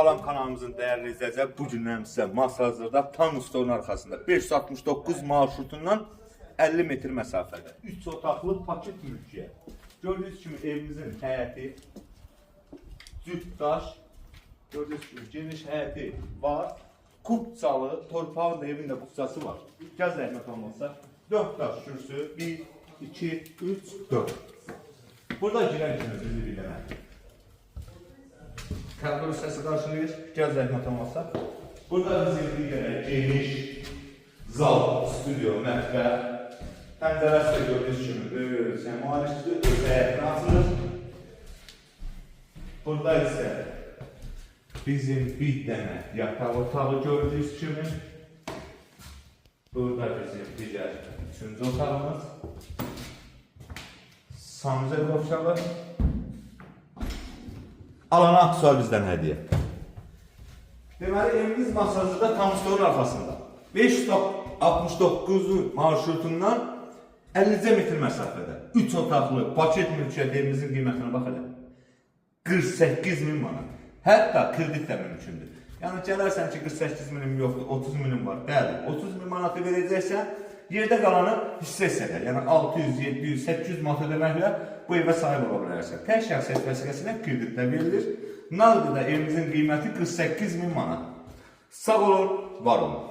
Salam kanalımızın değerli izləyicilər, bu gündən sizə Masazırda tam stolun arxasında 569 marşrutundan 50 metr məsafədə 3 otaqlı paket mülkiyə. Gördüyünüz kimi evimizin həyəti cüt daş, gördüyünüz kimi geniş həyəti var. Kupçalı, torpağın da evində kupçası var. Gəz rəhmət olmazsa 4 daş kürsü, 1, 2, 3, 4. Burada girən kimi bizi bilənə. Kalkül sesi karşılıyor, göz zəhmət olmazsa. Burada bizim bir geniş zal, stüdyo, mətbəx, pəncərəsi də gördüyünüz kimi səmuarişdir, özəyətini açılır. Burada isə bizim bir dənə yataq otağı gördüyünüz kimi. Burada bizim digər 3-cü otağımız. Sanuzə qovşağı. Alana aksual bizdən hədiyyə. Deməli, evimiz Masazırda tam stolun arxasında. 569 marşrutundan 50 metr məsafədə. 3 otaqlı paket mülkiyyət evimizin qiymətinə bax elə. 48.000 manat. Hətta kredit də mümkündür. Yəni gələrsən ki 48 minim yoxdur, 30 minim var. Bəli, 30 min manatı verəcəksən, yerdə qalanı hissə hissədə. Yəni 600, 700, 800 manat ödəməklə bu evə sahib ola bilərsən. Tək şəxsiyyət vəsiqəsilə kreditlə verilir. Nağdı da evimizin qiyməti 48.000 manat. Sağ olun, var olun.